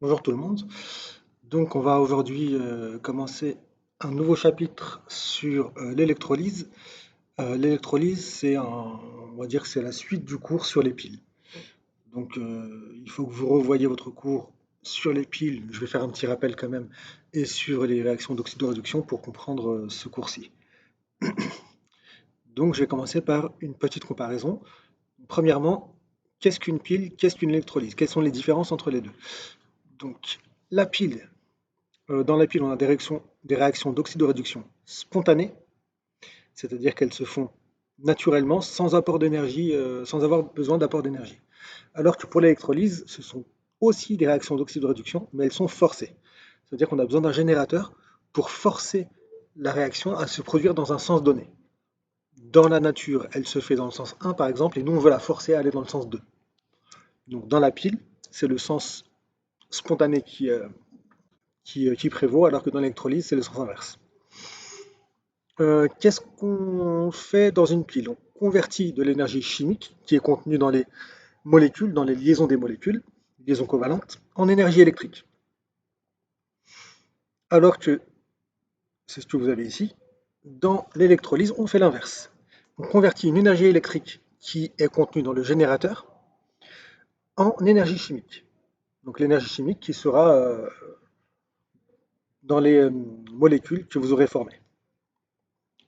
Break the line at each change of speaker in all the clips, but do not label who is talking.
Bonjour tout le monde. Donc on va aujourd'hui commencer un nouveau chapitre sur l'électrolyse. L'électrolyse, on va dire que c'est la suite du cours sur les piles. Donc il faut que vous revoyiez votre cours sur les piles. Je vais faire un petit rappel quand même et sur les réactions d'oxydoréduction pour comprendre ce cours-ci. Donc je vais commencer par une petite comparaison. Premièrement, qu'est-ce qu'une pile? Qu'est-ce qu'une électrolyse? Quelles sont les différences entre les deux? Donc la pile. Dans la pile, on a des réactions d'oxydoréduction spontanées, c'est-à-dire qu'elles se font naturellement sans apport d'énergie, sans avoir besoin d'apport d'énergie. Alors que pour l'électrolyse, ce sont aussi des réactions d'oxydoréduction, mais elles sont forcées. C'est-à-dire qu'on a besoin d'un générateur pour forcer la réaction à se produire dans un sens donné. Dans la nature, elle se fait dans le sens 1 par exemple, et nous on veut la forcer à aller dans le sens 2. Donc dans la pile, c'est le sens spontané qui prévaut, alors que dans l'électrolyse, c'est le sens inverse. Qu'est-ce qu'on fait dans une pile? On convertit de l'énergie chimique qui est contenue dans les molécules, dans les liaisons des molécules, liaisons covalentes, en énergie électrique. Alors que, c'est ce que vous avez ici, dans l'électrolyse, on fait l'inverse. On convertit une énergie électrique qui est contenue dans le générateur en énergie chimique. Donc l'énergie chimique qui sera dans les molécules que vous aurez formées.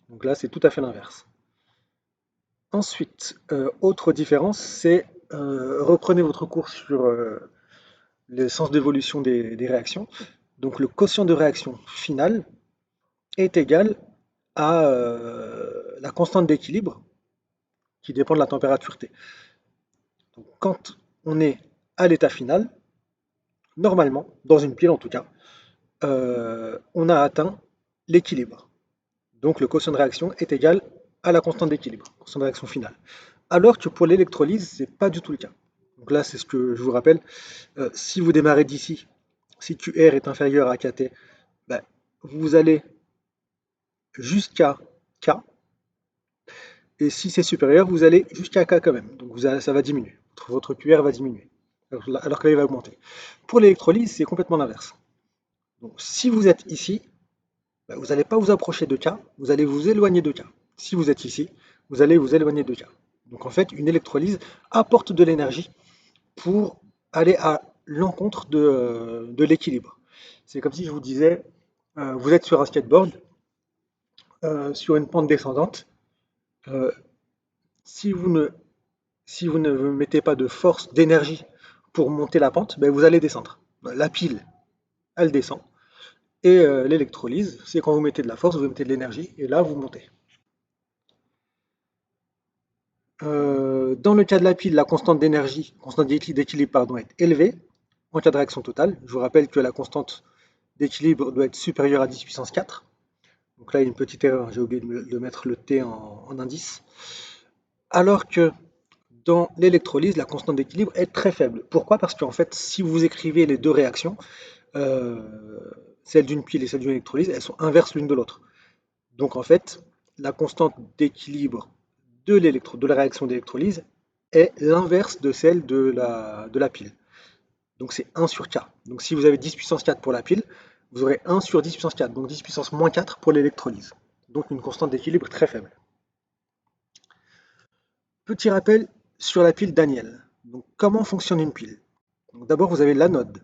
Donc là, c'est tout à fait l'inverse. Ensuite, autre différence, c'est reprenez votre cours sur le sens d'évolution des réactions. Donc le quotient de réaction finale est égal à la constante d'équilibre qui dépend de la température T. Donc quand on est à l'état final, normalement, dans une pile en tout cas, on a atteint l'équilibre. Donc le quotient de réaction est égal à la constante d'équilibre, constante de réaction finale. Alors que pour l'électrolyse, ce n'est pas du tout le cas. Donc là, c'est ce que je vous rappelle. Si vous démarrez d'ici, si QR est inférieur à KT, ben, vous allez jusqu'à K, et si c'est supérieur, vous allez jusqu'à K quand même. Donc ça va diminuer. Votre QR va diminuer, alors que là, il va augmenter. Pour l'électrolyse, c'est complètement l'inverse. Donc si vous êtes ici, ben, vous n'allez pas vous approcher de K, vous allez vous éloigner de K. Si vous êtes ici, vous allez vous éloigner de K. Donc en fait, une électrolyse apporte de l'énergie pour aller à l'encontre de l'équilibre. C'est comme si je vous disais, vous êtes sur un skateboard, sur une pente descendante. euh, si vous ne, si vous ne mettez pas de force, d'énergie pour monter la pente, ben vous allez descendre. La pile, elle descend. Et l'électrolyse, c'est quand vous mettez de la force, vous mettez de l'énergie, et là, vous montez. Dans le cas de la pile, la constante d'énergie, constante d'équilibre, pardon, est élevée en cas de réaction totale. Je vous rappelle que la constante d'équilibre doit être supérieure à 10 puissance 4. Donc là, il y a une petite erreur, j'ai oublié de mettre le T en indice. Alors que dans l'électrolyse, la constante d'équilibre est très faible. Pourquoi? Parce qu'en fait, si vous écrivez les deux réactions, euh, celle d'une pile et celle d'une électrolyse, elles sont inverses l'une de l'autre. Donc en fait, la constante d'équilibre de la réaction d'électrolyse est l'inverse de celle de la pile. Donc c'est 1 sur K. Donc si vous avez 10 puissance 4 pour la pile, vous aurez 1 sur 10 puissance 4, donc 10 puissance moins 4 pour l'électrolyse. Donc une constante d'équilibre très faible. Petit rappel sur la pile Daniel. Donc comment fonctionne une pile? D'abord vous avez l'anode.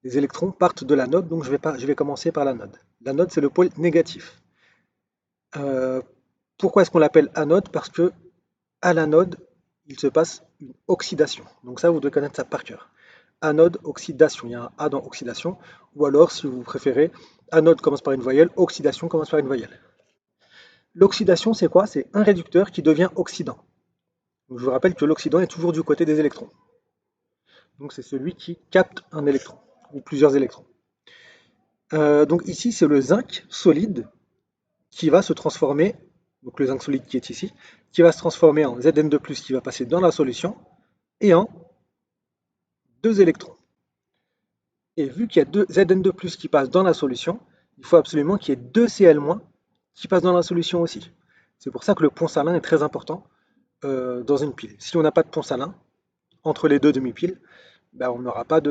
Les électrons partent de l'anode, donc je vais commencer par l'anode. L'anode c'est le pôle négatif. Euh, Pourquoi est-ce qu'on l'appelle anode? Parce que à l'anode, il se passe une oxydation. Donc ça, vous devez connaître ça par cœur. Anode, oxydation. Il y a un A dans oxydation. Ou alors, si vous préférez, anode commence par une voyelle, oxydation commence par une voyelle. L'oxydation, c'est quoi? C'est un réducteur qui devient oxydant. Donc, je vous rappelle que l'oxydant est toujours du côté des électrons. Donc c'est celui qui capte un électron, ou plusieurs électrons. Donc ici, c'est le zinc solide qui va se transformer, donc le zinc solide qui est ici, qui va se transformer en Zn2+, qui va passer dans la solution, et en deux électrons. Et vu qu'il y a deux Zn2+ qui passent dans la solution, il faut absolument qu'il y ait deux Cl- qui passent dans la solution aussi. C'est pour ça que le pont salin est très important dans une pile. Si on n'a pas de pont salin entre les deux demi-piles, ben on n'aura pas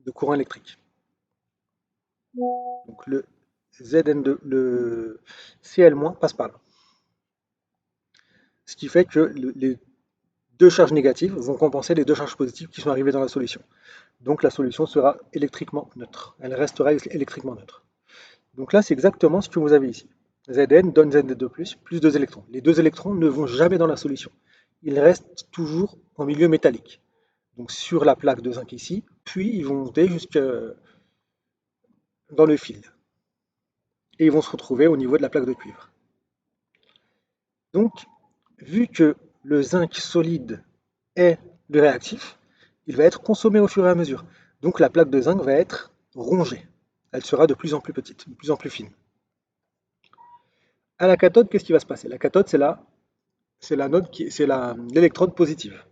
de courant électrique. Donc le Zn2, le Cl- passe par là. Ce qui fait que les deux charges négatives vont compenser les deux charges positives qui sont arrivées dans la solution. Donc la solution sera électriquement neutre. Elle restera électriquement neutre. Donc là, c'est exactement ce que vous avez ici. Zn donne Zn2+, plus 2 électrons. Les deux électrons ne vont jamais dans la solution. Ils restent toujours en milieu métallique. Donc sur la plaque de zinc ici, puis ils vont monter jusque dans le fil. Et ils vont se retrouver au niveau de la plaque de cuivre. Donc, vu que le zinc solide est le réactif, il va être consommé au fur et à mesure. Donc la plaque de zinc va être rongée. Elle sera de plus en plus petite, de plus en plus fine. À la cathode, qu'est-ce qui va se passer? La cathode, c'est l'électrode positive.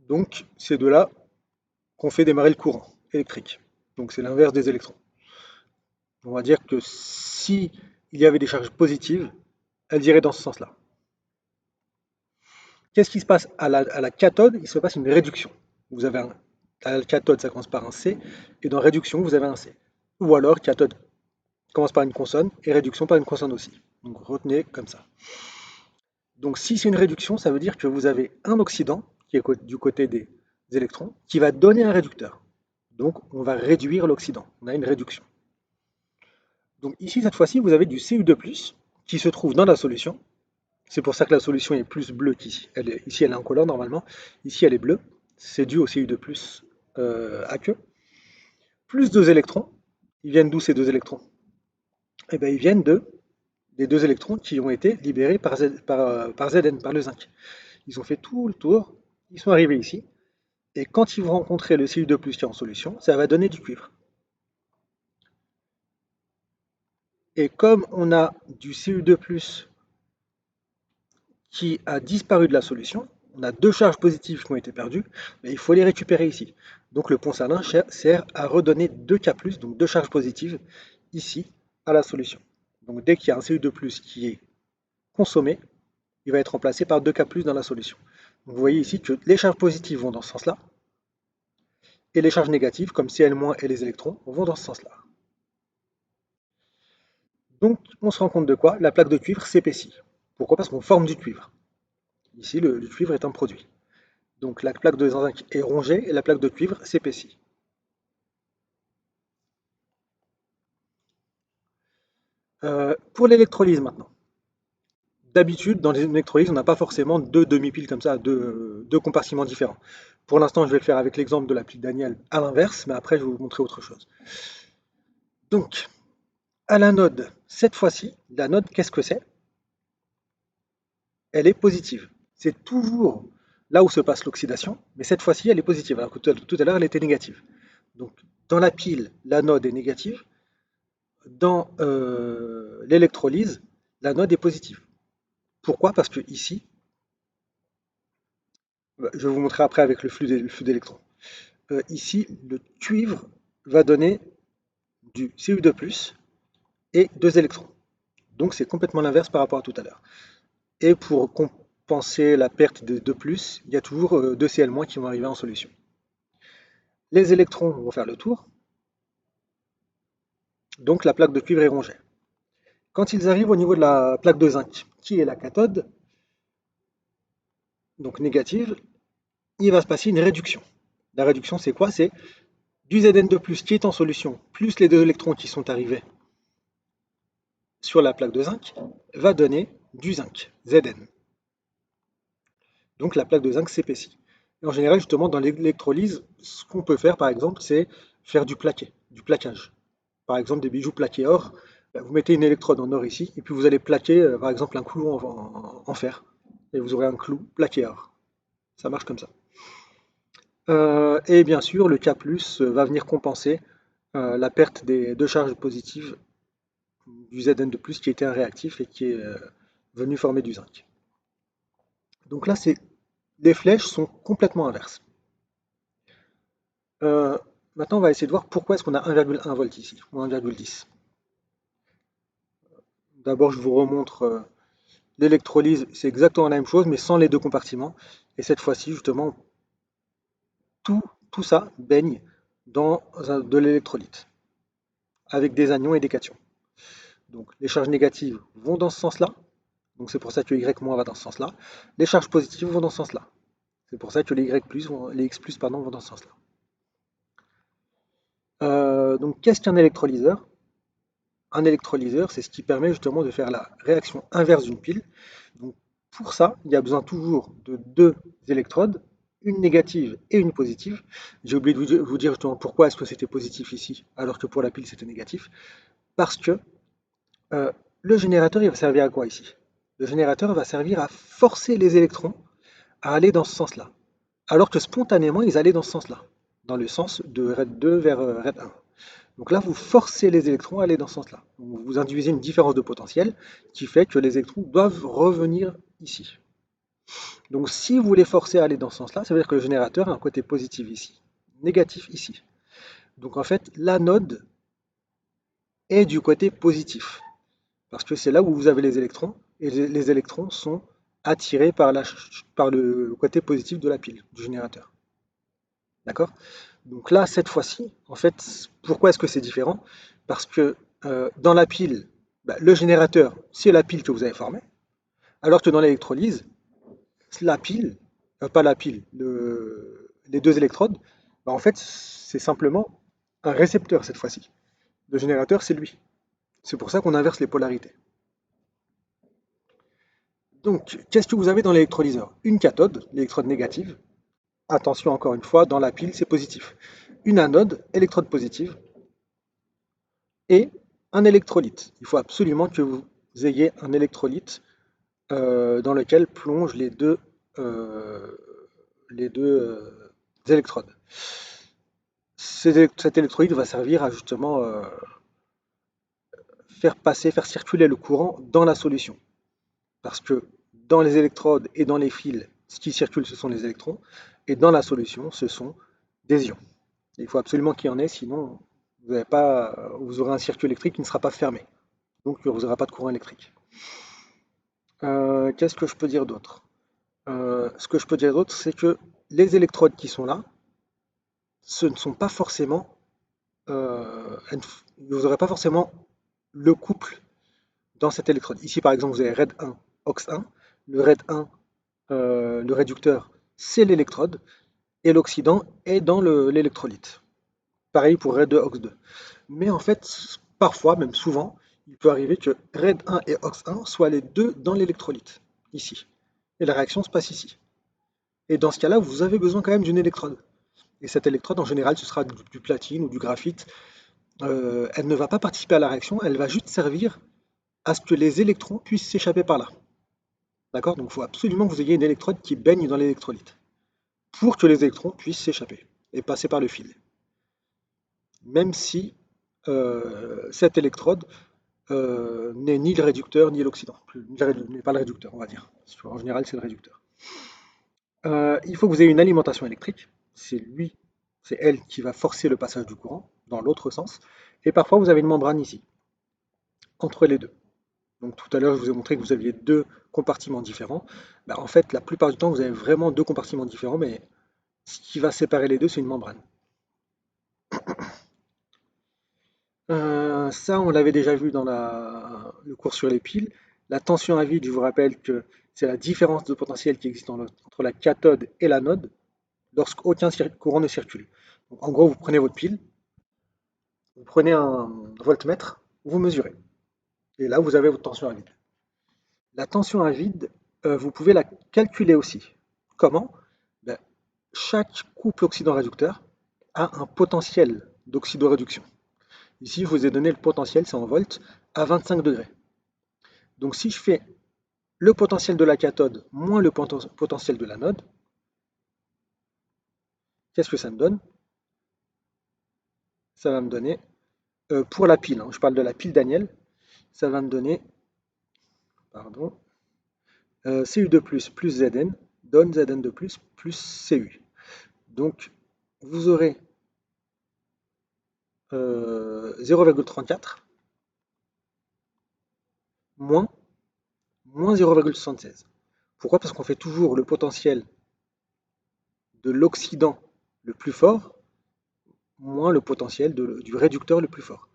Donc c'est de là qu'on fait démarrer le courant électrique. Donc c'est l'inverse des électrons. On va dire que si il y avait des charges positives, elles iraient dans ce sens-là. Qu'est-ce qui se passe à la cathode? Il se passe une réduction. Vous avez à la cathode, ça commence par un C, et dans réduction, vous avez un C. Ou alors, cathode commence par une consonne, et réduction par une consonne aussi. Donc retenez comme ça. Donc si c'est une réduction, ça veut dire que vous avez un oxydant, qui est du côté des électrons, qui va donner un réducteur. Donc on va réduire l'oxydant. On a une réduction. Donc ici, cette fois-ci, vous avez du Cu2+, qui se trouve dans la solution. C'est pour ça que la solution est plus bleue qu'ici. Ici, elle est incolore normalement. Ici, elle est bleue. C'est dû au Cu2+ aqueux. Plus 2 électrons. Ils viennent d'où ces deux électrons? Eh bien, ils viennent des deux électrons qui ont été libérés par Zn, par le zinc. Ils ont fait tout le tour. Ils sont arrivés ici. Et quand ils vont rencontrer le Cu2+ qui est en solution, ça va donner du cuivre. Et comme on a du Cu2+ qui a disparu de la solution, on a deux charges positives qui ont été perdues, mais il faut les récupérer ici. Donc le pont salin sert à redonner 2K+, donc deux charges positives, ici, à la solution. Donc dès qu'il y a un Cu2+, qui est consommé, il va être remplacé par 2K+ dans la solution. Donc vous voyez ici que les charges positives vont dans ce sens-là, et les charges négatives, comme Cl- et les électrons, vont dans ce sens-là. Donc on se rend compte de quoi? La plaque de cuivre s'épaissit. Pourquoi? Parce qu'on forme du cuivre. Ici, le cuivre est un produit. Donc la plaque de zinc est rongée et la plaque de cuivre s'épaissit. Pour l'électrolyse maintenant. D'habitude, dans les électrolyses, on n'a pas forcément deux demi-piles comme ça, deux compartiments différents. Pour l'instant, je vais le faire avec l'exemple de la pile Daniel à l'inverse, mais après, je vais vous montrer autre chose. Donc, à l'anode, cette fois-ci, l'anode, qu'est-ce que c'est? Elle est positive. C'est toujours là où se passe l'oxydation, mais cette fois-ci, elle est positive, alors que tout à l'heure, elle était négative. Donc, dans la pile, l'anode est négative. Dans l'électrolyse, l'anode est positive. Pourquoi? Parce que ici, je vais vous montrer après avec le flux d'électrons. Ici, le cuivre va donner du Cu2+ et deux électrons. Donc c'est complètement l'inverse par rapport à tout à l'heure. Et pour compenser la perte de 2+, il y a toujours 2 Cl- qui vont arriver en solution. Les électrons vont faire le tour, donc la plaque de cuivre est rongée. Quand ils arrivent au niveau de la plaque de zinc, qui est la cathode, donc négative, il va se passer une réduction. La réduction, c'est quoi? C'est du Zn2+, qui est en solution, plus les deux électrons qui sont arrivés sur la plaque de zinc, va donner du zinc, Zn. Donc la plaque de zinc s'épaissit. Et en général, justement, dans l'électrolyse, ce qu'on peut faire, par exemple, c'est faire du plaqué, du plaquage. Par exemple, des bijoux plaqués or, vous mettez une électrode en or ici, et puis vous allez plaquer, par exemple, un clou en fer, et vous aurez un clou plaqué or. Ça marche comme ça. Et bien sûr, le K+, va venir compenser la perte des deux charges positives du Zn2+, qui était un réactif et qui est venu former du zinc. Donc là, les flèches sont complètement inverses. Euh, Maintenant, on va essayer de voir pourquoi est-ce qu'on a 1,1 volt ici, ou 1,10. D'abord, je vous remontre l'électrolyse, c'est exactement la même chose, mais sans les deux compartiments. Et cette fois-ci, justement, tout ça baigne de l'électrolyte, avec des anions et des cations. Donc les charges négatives vont dans ce sens-là, donc c'est pour ça que Y- va dans ce sens-là. Les charges positives vont dans ce sens-là. C'est pour ça que les X+, pardon, vont dans ce sens-là. Donc qu'est-ce qu'un électrolyseur? Un électrolyseur, c'est ce qui permet justement de faire la réaction inverse d'une pile. Donc pour ça, il y a besoin toujours de deux électrodes, une négative et une positive. J'ai oublié de vous dire justement pourquoi est-ce que c'était positif ici, alors que pour la pile c'était négatif. Parce que euh, le générateur, il va servir à quoi ici? Le générateur va servir à forcer les électrons à aller dans ce sens-là, alors que spontanément, ils allaient dans ce sens-là, dans le sens de RED 2 vers RED 1. Donc là, vous forcez les électrons à aller dans ce sens-là. Vous induisez une différence de potentiel qui fait que les électrons doivent revenir ici. Donc si vous les forcez à aller dans ce sens-là, ça veut dire que le générateur a un côté positif ici, négatif ici. Donc en fait, l'anode est du côté positif, parce que c'est là où vous avez les électrons, et les électrons sont attirés par le côté positif de la pile, du générateur. D'accord? Donc là, cette fois-ci, en fait, pourquoi est-ce que c'est différent? Parce que dans la pile, bah, le générateur, c'est la pile que vous avez formée, alors que dans l'électrolyse, la pile, pas la pile, les deux électrodes, bah, en fait, c'est simplement un récepteur cette fois-ci. Le générateur, c'est lui. C'est pour ça qu'on inverse les polarités. Donc, qu'est-ce que vous avez dans l'électrolyseur? Une cathode, l'électrode négative. Attention, encore une fois, dans la pile, c'est positif. Une anode, électrode positive, et un électrolyte. Il faut absolument que vous ayez un électrolyte dans lequel plongent euh, les deux électrodes. Cet électrolyte va servir à justement faire circuler le courant dans la solution. Parce que dans les électrodes et dans les fils, ce qui circule, ce sont les électrons, et dans la solution, ce sont des ions. Il faut absolument qu'il y en ait, sinon vous aurez un circuit électrique qui ne sera pas fermé. Donc vous n'aurez pas de courant électrique. Qu'est-ce que je peux dire d'autre? Ce que je peux dire d'autre, c'est que les électrodes qui sont là, ce ne sont pas forcément, vous n'aurez pas forcément le couple dans cette électrode. Ici, par exemple, vous avez RED 1, OX 1. Le RED 1, le réducteur, c'est l'électrode, et l'oxydant est dans l'électrolyte. Pareil pour RED 2, OX 2. Mais en fait, parfois, même souvent, il peut arriver que RED 1 et OX 1 soient les deux dans l'électrolyte, ici. Et la réaction se passe ici. Et dans ce cas-là, vous avez besoin quand même d'une électrode. Et cette électrode, en général, ce sera du platine ou du graphite. Elle ne va pas participer à la réaction, elle va juste servir à ce que les électrons puissent s'échapper par là. D'accord? Donc il faut absolument que vous ayez une électrode qui baigne dans l'électrolyte pour que les électrons puissent s'échapper et passer par le fil. Même si cette électrode n'est ni le réducteur ni l'oxydant. N'est pas le réducteur, on va dire. En général, c'est le réducteur. Il faut que vous ayez une alimentation électrique. C'est elle qui va forcer le passage du courant dans l'autre sens. Et parfois, vous avez une membrane ici, entre les deux. Donc tout à l'heure, je vous ai montré que vous aviez deux compartiments différents. Bah, en fait, la plupart du temps, vous avez vraiment deux compartiments différents, mais ce qui va séparer les deux, c'est une membrane. Ça, on l'avait déjà vu dans le cours sur les piles. La tension à vide, je vous rappelle que c'est la différence de potentiel qui existe entre la cathode et l'anode lorsqu'aucun courant ne circule. Donc, en gros, vous prenez votre pile, vous prenez un voltmètre, vous mesurez. Et là, vous avez votre tension à vide. La tension à vide, vous pouvez la calculer aussi. Comment? Ben, chaque couple oxydant-réducteur a un potentiel d'oxydoréduction. Ici, je vous ai donné le potentiel, c'est en volts, à 25 degrés. Donc si je fais le potentiel de la cathode moins le potentiel de l'anode, qu'est-ce que ça me donne? Ça va me donner, pour la pile, hein, je parle de la pile Daniel, ça va me donner, pardon, Cu2 plus Zn donne Zn2 plus Cu. Donc vous aurez 0,34 moins, moins 0,76. Pourquoi? Parce qu'on fait toujours le potentiel de l'oxydant le plus fort moins le potentiel du réducteur le plus fort.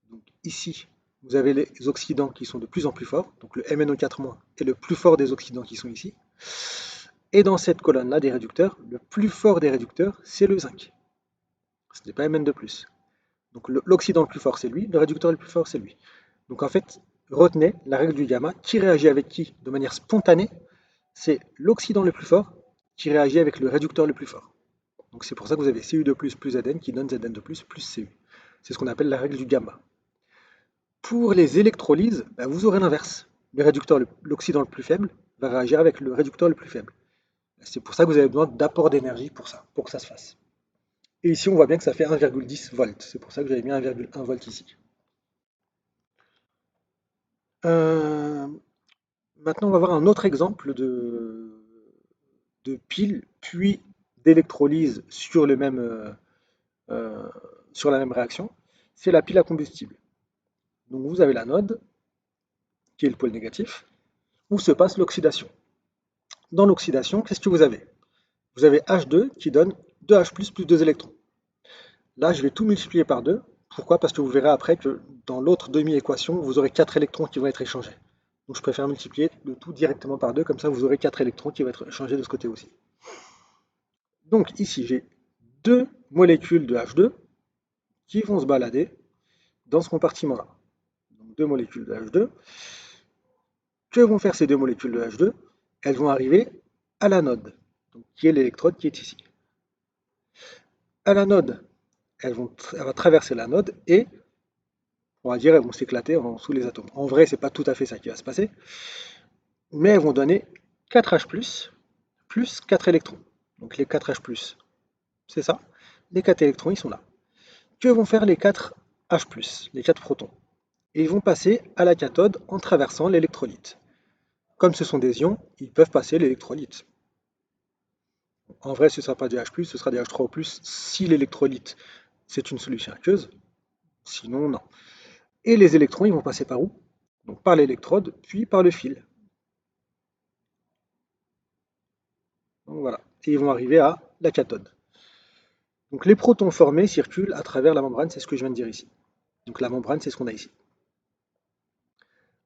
Donc ici, vous avez les oxydants qui sont de plus en plus forts, donc le MnO4- est le plus fort des oxydants qui sont ici. Et dans cette colonne-là des réducteurs, le plus fort des réducteurs, c'est le zinc. Ce n'est pas Mn2+. Donc l'oxydant le plus fort, c'est lui, le réducteur le plus fort, c'est lui. Donc en fait, retenez la règle du gamma, qui réagit avec qui de manière spontanée, c'est l'oxydant le plus fort qui réagit avec le réducteur le plus fort. Donc c'est pour ça que vous avez Cu2+, plus Zn qui donne Zn2+, plus Cu. C'est ce qu'on appelle la règle du gamma. Pour les électrolyses, vous aurez l'inverse. L'oxydant le plus faible va réagir avec le réducteur le plus faible. C'est pour ça que vous avez besoin d'apport d'énergie pour ça, pour que ça se fasse. Et ici, on voit bien que ça fait 1,10 volts. C'est pour ça que j'avais mis 1,1 volt ici. Euh, Maintenant, on va voir un autre exemple de pile, puis d'électrolyse euh, sur la même réaction. C'est la pile à combustible. Donc vous avez l'anode, qui est le pôle négatif, où se passe l'oxydation. Dans l'oxydation, qu'est-ce que vous avez? Vous avez H2 qui donne 2H+, plus 2 électrons. Là, je vais tout multiplier par 2. Pourquoi? Parce que vous verrez après que dans l'autre demi-équation, vous aurez 4 électrons qui vont être échangés. Donc je préfère multiplier le tout directement par 2, comme ça vous aurez 4 électrons qui vont être échangés de ce côté aussi. Donc ici, j'ai deux molécules de H2 qui vont se balader dans ce compartiment-là. Donc deux molécules de H2. Que vont faire ces deux molécules de H2? Elles vont arriver à l'anode, qui est l'électrode qui est ici. À l'anode, elle va traverser l'anode et, on va dire, elles vont s'éclater sous les atomes. En vrai, c'est pas tout à fait ça qui va se passer, mais elles vont donner 4H+, plus 4 électrons. Donc les 4H+, c'est ça. Les 4 électrons, ils sont là. Que vont faire les 4H+, les 4 protons? Et ils vont passer à la cathode en traversant l'électrolyte. Comme ce sont des ions, ils peuvent passer l'électrolyte. En vrai, ce ne sera pas des H+, ce sera des H3O+, si l'électrolyte, c'est une solution aqueuse. Sinon, non. Et les électrons, ils vont passer par où? Donc par l'électrode, puis par le fil. Donc voilà. Et ils vont arriver à la cathode. Donc les protons formés circulent à travers la membrane, c'est ce que je viens de dire ici. Donc la membrane, c'est ce qu'on a ici.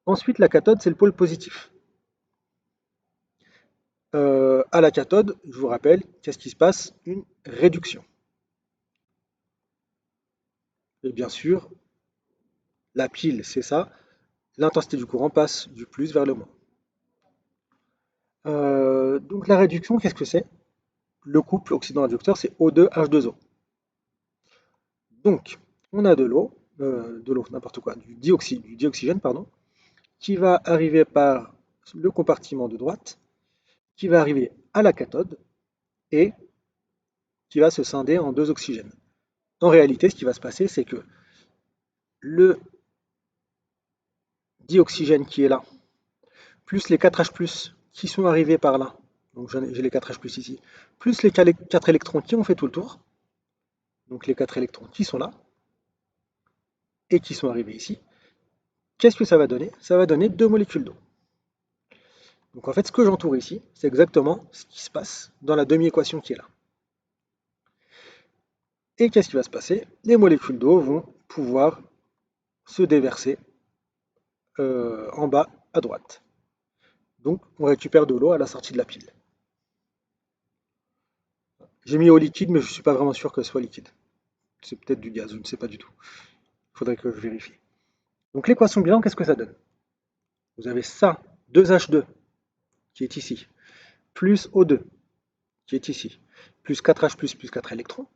Ensuite, la cathode, c'est le pôle positif. À la cathode, je vous rappelle, qu'est-ce qui se passe? Une réduction. Et bien sûr, la pile, c'est ça. L'intensité du courant passe du plus vers le moins. Donc la réduction, qu'est-ce que c'est? Le couple oxydant-réducteur, c'est O2H2O. Donc, on a de l'eau, n'importe quoi, du dioxygène, pardon, qui va arriver par le compartiment de droite, qui va arriver à la cathode et qui va se scinder en deux oxygènes. En réalité, ce qui va se passer, c'est que le dioxygène qui est là, plus les 4H+, qui sont arrivés par là, donc j'ai les 4H+, ici, plus les 4 électrons qui ont fait tout le tour, donc les 4 électrons qui sont là, et qui sont arrivés ici, qu'est-ce que ça va donner? Ça va donner deux molécules d'eau. Donc en fait, ce que j'entoure ici, c'est exactement ce qui se passe dans la demi-équation qui est là. Et qu'est-ce qui va se passer? Les molécules d'eau vont pouvoir se déverser en bas à droite. Donc on récupère de l'eau à la sortie de la pile. J'ai mis eau liquide, mais je ne suis pas vraiment sûr que ce soit liquide. C'est peut-être du gaz, je ne sais pas du tout. Il faudrait que je vérifie. Donc l'équation bilan, qu'est-ce que ça donne? Vous avez ça, 2H2, qui est ici, plus O2, qui est ici, plus 4H+, plus 4 électrons,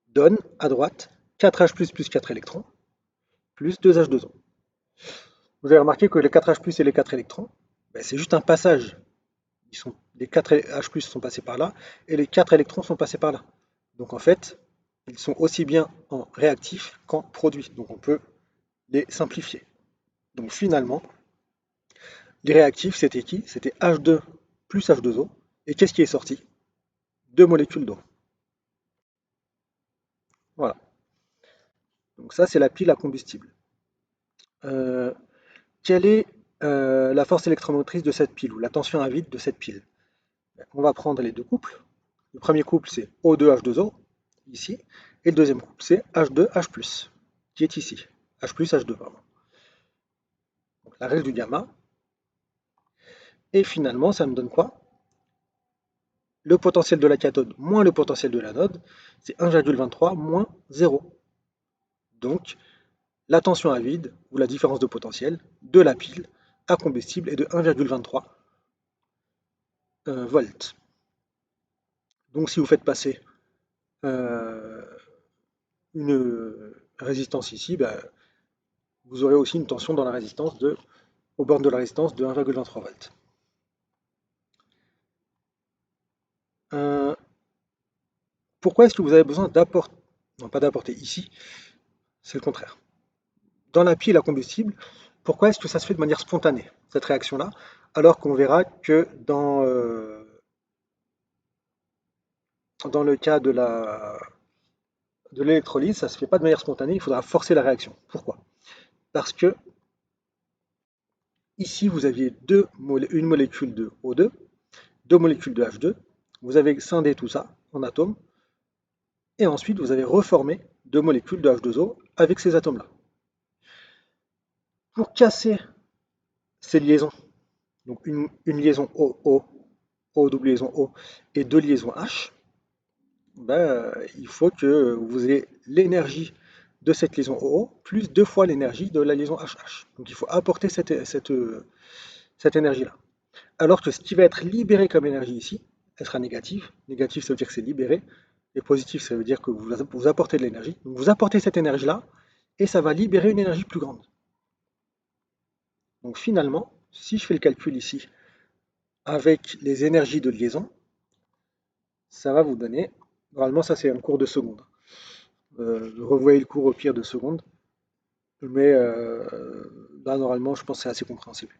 donne à droite 4H+, plus 4 électrons, plus 2H2O. Vous avez remarqué que les 4H+, et les 4 électrons, c'est juste un passage. Les 4 H+, sont passés par là, et les 4 électrons sont passés par là. Donc en fait, ils sont aussi bien en réactif qu'en produit. Donc on peut les simplifier. Donc finalement, les réactifs, c'était qui? C'était H2 plus H2O. Et qu'est-ce qui est sorti? Deux molécules d'eau. Voilà. Donc ça, c'est la pile à combustible. Euh, Quelle est la force électromotrice de cette pile, ou la tension à vide de cette pile? On va prendre les deux couples. Le premier couple, c'est O2H2O, ici. Et le deuxième couple, c'est H2H+, qui est ici. H+, H2, pardon. Donc, la règle du gamma. Et finalement, ça me donne quoi? Le potentiel de la cathode moins le potentiel de l'anode, c'est 1,23 moins 0. Donc, la tension à vide, ou la différence de potentiel, de la pile à combustible est de 1,23 volts. Donc, si vous faites passer euh, une résistance ici, ben, vous aurez aussi une tension dans la résistance aux bornes de la résistance de 1,23 volts. Euh, Pourquoi est-ce que vous avez besoin d'apporter, non pas d'apporter ici, c'est le contraire. Dans la pile à combustible, pourquoi est-ce que ça se fait de manière spontanée, cette réaction-là, alors qu'on verra que dans le cas de l'électrolyse, ça ne se fait pas de manière spontanée, il faudra forcer la réaction. Pourquoi? Parce que ici, vous aviez une molécule de O2, deux molécules de H2, vous avez scindé tout ça en atomes, et ensuite vous avez reformé deux molécules de H2O avec ces atomes-là. Pour casser ces liaisons, donc une liaison OO, O double liaison O et deux liaisons H, ben, il faut que vous ayez l'énergie de cette liaison OO plus deux fois l'énergie de la liaison HH. Donc il faut apporter cette énergie-là. Alors que ce qui va être libéré comme énergie ici, elle sera négative. Négative, ça veut dire que c'est libéré. Et positif, ça veut dire que vous apportez de l'énergie. Donc vous apportez cette énergie-là, et ça va libérer une énergie plus grande. Donc finalement, si je fais le calcul ici avec les énergies de liaison, ça va vous donner, normalement ça c'est un cours de seconde. Revoyez le cours au pire de seconde, mais là normalement je pense que c'est assez compréhensible.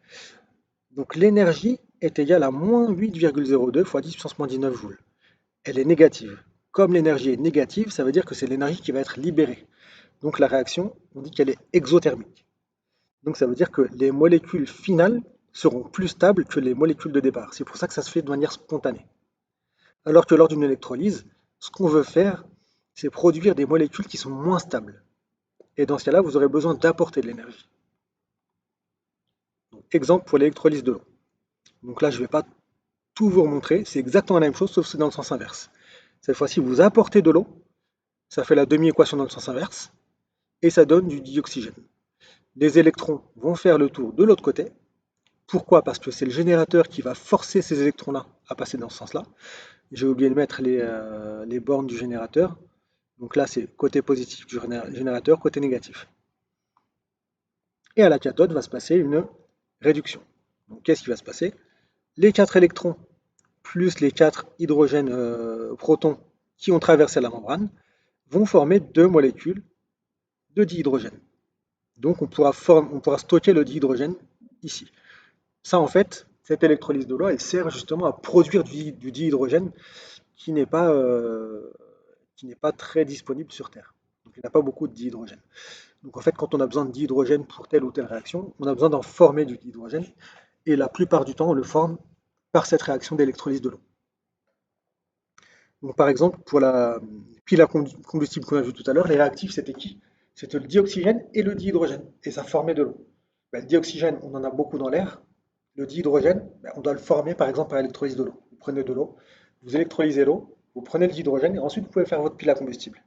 Donc l'énergie est égale à moins 8,02 fois 10 puissance moins 19 joules. Elle est négative. Comme l'énergie est négative, ça veut dire que c'est l'énergie qui va être libérée. Donc la réaction, on dit qu'elle est exothermique. Donc ça veut dire que les molécules finales seront plus stables que les molécules de départ. C'est pour ça que ça se fait de manière spontanée. Alors que lors d'une électrolyse, ce qu'on veut faire, c'est produire des molécules qui sont moins stables. Et dans ce cas-là, vous aurez besoin d'apporter de l'énergie. Exemple pour l'électrolyse de l'eau. Donc là, je ne vais pas tout vous remontrer, c'est exactement la même chose, sauf que c'est dans le sens inverse. Cette fois-ci, vous apportez de l'eau, ça fait la demi-équation dans le sens inverse, et ça donne du dioxygène. Les électrons vont faire le tour de l'autre côté. Pourquoi? Parce que c'est le générateur qui va forcer ces électrons-là à passer dans ce sens-là. J'ai oublié de mettre les bornes du générateur. Donc là, c'est côté positif du générateur, côté négatif. Et à la cathode va se passer une réduction. Donc qu'est-ce qui va se passer? Les 4 électrons plus les 4 hydrogènes protons qui ont traversé la membrane vont former deux molécules de dihydrogène. Donc on pourra stocker le dihydrogène ici. Ça en fait, cette électrolyse de l'eau, elle sert justement à produire du dihydrogène qui n'est pas, très disponible sur Terre. Donc il n'y a pas beaucoup de dihydrogène. Donc en fait, quand on a besoin de dihydrogène pour telle ou telle réaction, on a besoin d'en former du dihydrogène. Et la plupart du temps, on le forme par cette réaction d'électrolyse de l'eau. Donc par exemple, pour la pile à combustible qu'on a vu tout à l'heure, les réactifs, c'était qui? C'était le dioxygène et le dihydrogène. Et ça formait de l'eau. Ben, le dioxygène, on en a beaucoup dans l'air. Le dihydrogène, ben, on doit le former par exemple par électrolyse de l'eau. Vous prenez de l'eau, vous électrolysez l'eau, vous prenez le dihydrogène et ensuite vous pouvez faire votre pile à combustible.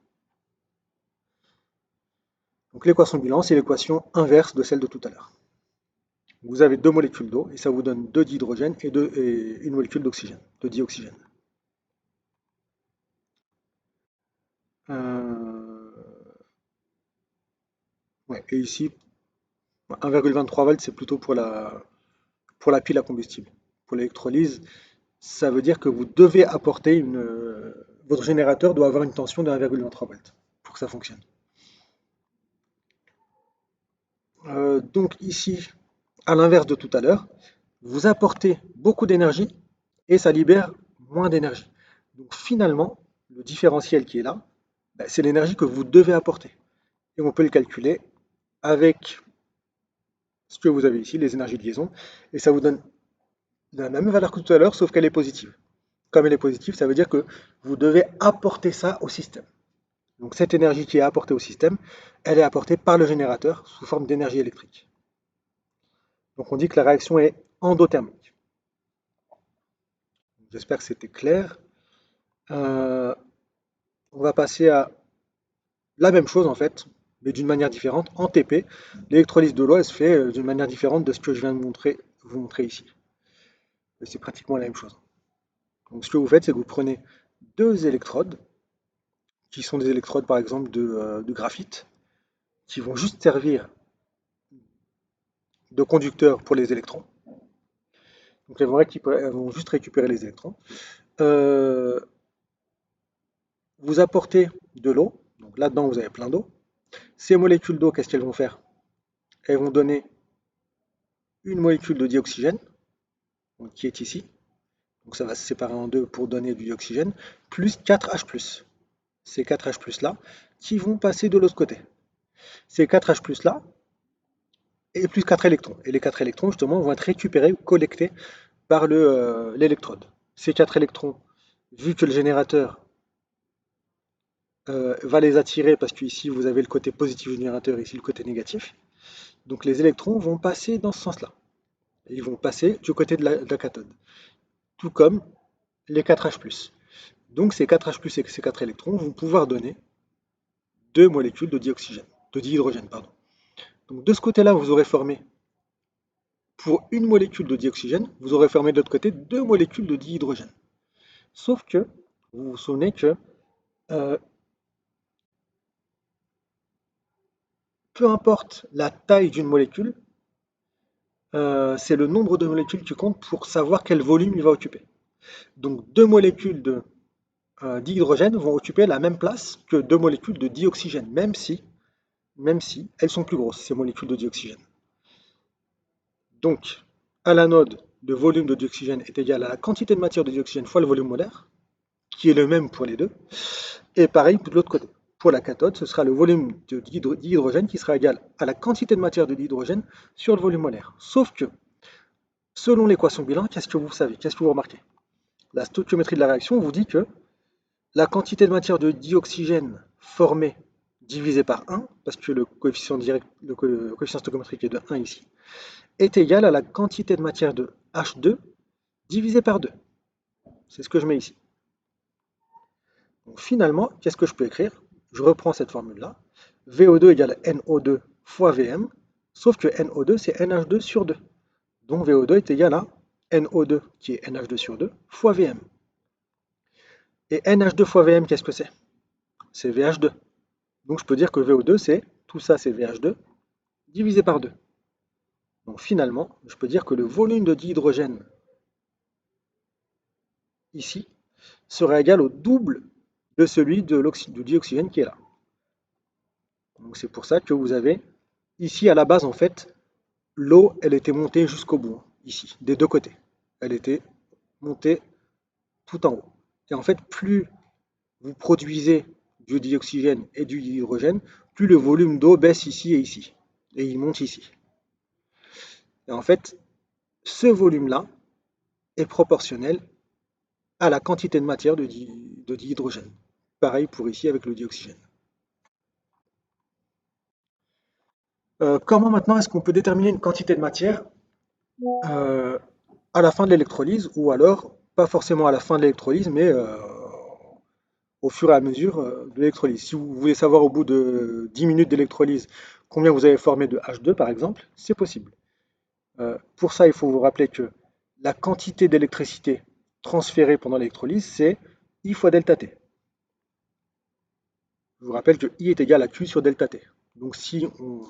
Donc l'équation de bilan, c'est l'équation inverse de celle de tout à l'heure. Vous avez deux molécules d'eau et ça vous donne deux dihydrogènes et une molécule d'oxygène, de dioxygène. Ouais, et ici, 1,23 volts, c'est plutôt pour la pile à combustible. Pour l'électrolyse, ça veut dire que vous devez apporter votre générateur doit avoir une tension de 1,23 volts pour que ça fonctionne. Donc ici, à l'inverse de tout à l'heure, vous apportez beaucoup d'énergie et ça libère moins d'énergie. Donc finalement, le différentiel qui est là, ben, c'est l'énergie que vous devez apporter. Et on peut le calculer avec ce que vous avez ici, les énergies de liaison, et ça vous donne la même valeur que tout à l'heure, sauf qu'elle est positive. Comme elle est positive, ça veut dire que vous devez apporter ça au système. Donc cette énergie qui est apportée au système, elle est apportée par le générateur sous forme d'énergie électrique. Donc on dit que la réaction est endothermique. J'espère que c'était clair. Euh, on va passer à la même chose en fait, mais d'une manière différente. En TP, l'électrolyse de l'eau, elle se fait d'une manière différente de ce que je viens de vous montrer ici. Et c'est pratiquement la même chose. Donc ce que vous faites, c'est que vous prenez deux électrodes, qui sont des électrodes par exemple de graphite, qui vont juste servir de conducteur pour les électrons. Donc elles vont juste récupérer les électrons. Euh, vous apportez de l'eau, donc là-dedans vous avez plein d'eau. Ces molécules d'eau, qu'est-ce qu'elles vont faire? Elles vont donner une molécule de dioxygène, donc, qui est ici. Donc ça va se séparer en deux pour donner du dioxygène, plus 4H+. Ces 4H+, là, qui vont passer de l'autre côté. Ces 4H+, là, et plus 4 électrons. Et les 4 électrons, justement, vont être récupérés ou collectés par l'électrode. Ces 4 électrons, vu que le générateur va les attirer, parce qu'ici vous avez le côté positif du générateur, ici le côté négatif, donc les électrons vont passer dans ce sens-là. Ils vont passer du côté de la cathode. Tout comme les 4H+. Donc ces 4H+, et ces 4 électrons vont pouvoir donner deux molécules de dioxygène, de dihydrogène, pardon. Donc de ce côté-là, vous aurez formé, pour une molécule de dioxygène, vous aurez formé de l'autre côté deux molécules de dihydrogène. Sauf que, vous vous souvenez que euh, peu importe la taille d'une molécule, c'est le nombre de molécules qui compte pour savoir quel volume il va occuper. Donc deux molécules d'hydrogène vont occuper la même place que deux molécules de dioxygène, même si elles sont plus grosses, ces molécules de dioxygène. Donc, à l'anode, le volume de dioxygène est égal à la quantité de matière de dioxygène fois le volume molaire, qui est le même pour les deux. Et pareil de l'autre côté. Pour la cathode, ce sera le volume de dihydrogène qui sera égal à la quantité de matière de dihydrogène sur le volume molaire. Sauf que, selon l'équation bilan, qu'est-ce que vous savez? Qu'est-ce que vous remarquez? La stoichiométrie de la réaction vous dit que la quantité de matière de dioxygène formée divisé par 1, parce que le coefficient stoichiométrique est de 1 ici, est égal à la quantité de matière de H2 divisé par 2. C'est ce que je mets ici. Donc finalement, qu'est-ce que je peux écrire? Je reprends cette formule-là. VO2 égale NO2 fois Vm, sauf que NO2 c'est NH2 sur 2. Donc VO2 est égal à NO2 qui est NH2 sur 2 fois Vm. Et NH2 fois Vm, qu'est-ce que c'est? C'est VH2. Donc je peux dire que VO2 c'est, tout ça c'est VH2 divisé par 2. Donc finalement, je peux dire que le volume de dihydrogène ici sera égal au double de celui du dioxygène qui est là. Donc c'est pour ça que vous avez ici à la base en fait, l'eau elle était montée jusqu'au bout, hein, ici, des deux côtés. Elle était montée tout en haut. Et en fait, plus vous produisez du dioxygène et du dihydrogène, plus le volume d'eau baisse ici et ici. Et il monte ici. Et en fait, ce volume-là est proportionnel à la quantité de matière de dihydrogène. Pareil pour ici avec le dioxygène. Comment maintenant est-ce qu'on peut déterminer une quantité de matière euh, à la fin de l'électrolyse, ou alors pas forcément à la fin de l'électrolyse, mais au fur et à mesure de l'électrolyse. Si vous voulez savoir au bout de 10 minutes d'électrolyse combien vous avez formé de H2 par exemple, c'est possible. Pour ça, il faut vous rappeler que la quantité d'électricité transférée pendant l'électrolyse, c'est I fois delta T. Je vous rappelle que I est égal à Q sur delta T. Donc si on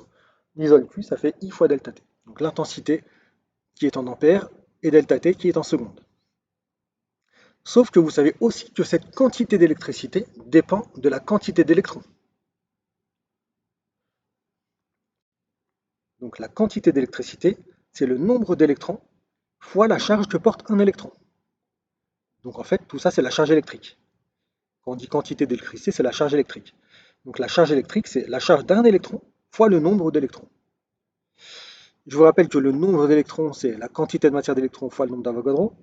isole Q, ça fait I fois delta T. Donc l'intensité qui est en ampères et delta T qui est en secondes. Sauf que vous savez aussi que cette quantité d'électricité dépend de la quantité d'électrons. Donc la quantité d'électricité, c'est le nombre d'électrons fois la charge que porte un électron. Donc en fait, tout ça, c'est la charge électrique. Quand on dit quantité d'électricité, c'est la charge électrique. Donc la charge électrique, c'est la charge d'un électron fois le nombre d'électrons. Je vous rappelle que le nombre d'électrons, c'est la quantité de matière d'électrons fois le nombre d'Avogadro.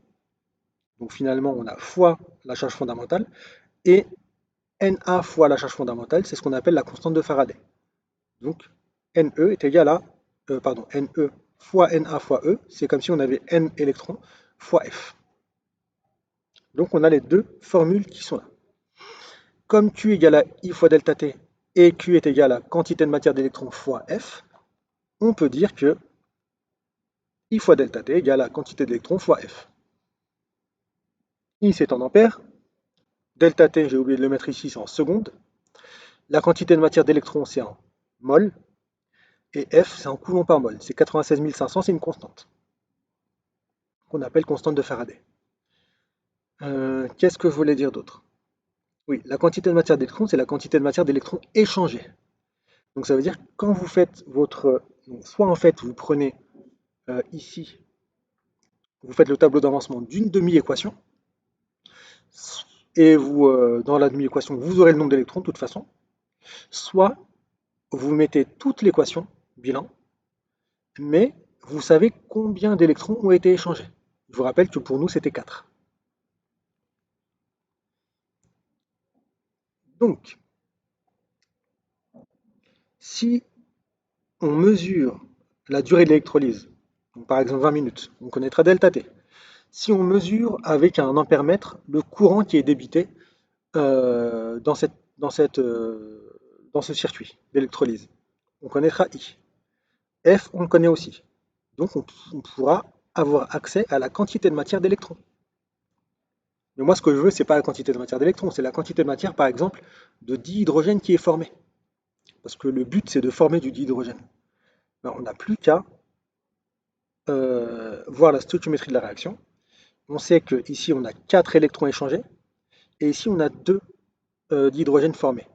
Donc finalement, on a fois la charge fondamentale. Et Na fois la charge fondamentale, c'est ce qu'on appelle la constante de Faraday. Donc, Ne est égal à, Ne fois Na fois E, c'est comme si on avait N électrons fois F. Donc, on a les deux formules qui sont là. Comme Q égale à I fois delta T et Q est égal à quantité de matière d'électrons fois F, on peut dire que I fois delta T égale à quantité d'électrons fois F. I c'est en ampères, delta T, j'ai oublié de le mettre ici, c'est en secondes, la quantité de matière d'électrons c'est en mol, et F c'est en coulomb par mol, c'est 96 500, c'est une constante, qu'on appelle constante de Faraday. Qu'est-ce que je voulais dire d'autre? Oui, la quantité de matière d'électrons, c'est la quantité de matière d'électrons échangée. Donc ça veut dire que quand vous faites votre... soit en fait vous prenez ici, vous faites le tableau d'avancement d'une demi-équation, et vous, dans la demi-équation, vous aurez le nombre d'électrons de toute façon, soit vous mettez toute l'équation, bilan, mais vous savez combien d'électrons ont été échangés. Je vous rappelle que pour nous, c'était 4. Donc, si on mesure la durée de l'électrolyse, par exemple 20 minutes, on connaîtra delta T. Si on mesure avec un ampèremètre le courant qui est débité dans, dans ce circuit d'électrolyse, on connaîtra I. F, on le connaît aussi. Donc on pourra avoir accès à la quantité de matière d'électrons. Mais moi, ce que je veux, c'est pas la quantité de matière d'électrons, c'est la quantité de matière, par exemple, de dihydrogène qui est formée. Parce que le but, c'est de former du dihydrogène. Ben, on n'a plus qu'à voir la stoichiométrie de la réaction. On sait qu'ici, on a 4 électrons échangés, et ici, on a 2 dihydrogènes formés.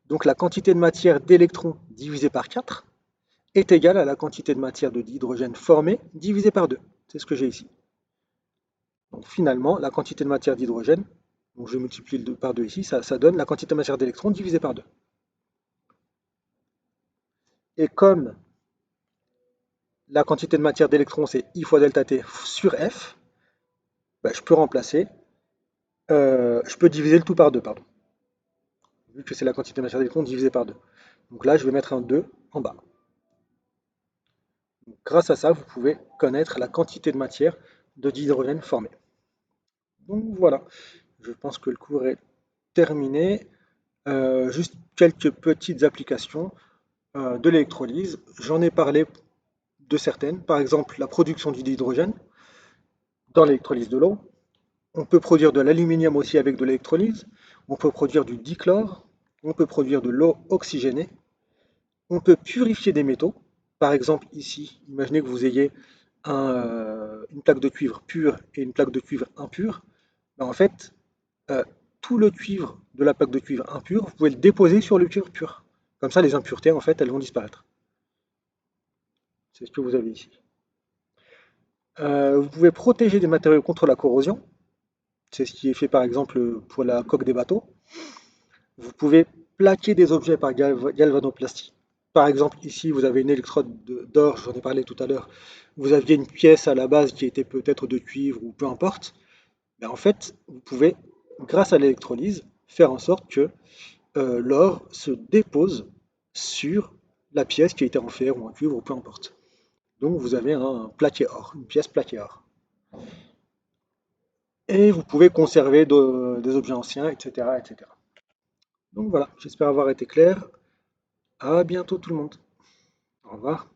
Donc la quantité de matière d'électrons divisée par 4 est égale à la quantité de matière de dihydrogène formée divisée par 2. C'est ce que j'ai ici. Donc finalement, la quantité de matière d'hydrogène, donc je multiplie par 2 ici, ça donne la quantité de matière d'électrons divisée par 2. Et comme la quantité de matière d'électrons, c'est I fois delta T sur F, bah, je peux remplacer, je peux diviser le tout par 2, pardon. Vu que c'est la quantité de matière d'électrons divisée par 2. Donc là, je vais mettre un 2 en bas. Donc, grâce à ça, vous pouvez connaître la quantité de matière de dihydrogène formée. Donc voilà, je pense que le cours est terminé. Juste quelques petites applications de l'électrolyse. J'en ai parlé de certaines, par exemple la production du dihydrogène dans l'électrolyse de l'eau. On peut produire de l'aluminium aussi avec de l'électrolyse. On peut produire du dichlore. On peut produire de l'eau oxygénée. On peut purifier des métaux. Par exemple, ici, imaginez que vous ayez une plaque de cuivre pure et une plaque de cuivre impure. Ben, en fait, euh, tout le cuivre de la plaque de cuivre impure, vous pouvez le déposer sur le cuivre pur. Comme ça, les impuretés, en fait, elles vont disparaître. C'est ce que vous avez ici. Vous pouvez protéger des matériaux contre la corrosion. C'est ce qui est fait par exemple pour la coque des bateaux. Vous pouvez plaquer des objets par galvanoplastie. Par exemple, ici, vous avez une électrode d'or, j'en ai parlé tout à l'heure. Vous aviez une pièce à la base qui était peut-être de cuivre ou peu importe. Mais en fait, vous pouvez, grâce à l'électrolyse, faire en sorte que l'or se dépose sur la pièce qui a été en fer ou en cuivre ou peu importe. Donc vous avez un plaqué or, une pièce plaquée or. Et vous pouvez conserver des objets anciens, etc., etc. Donc voilà, j'espère avoir été clair. À bientôt tout le monde. Au revoir.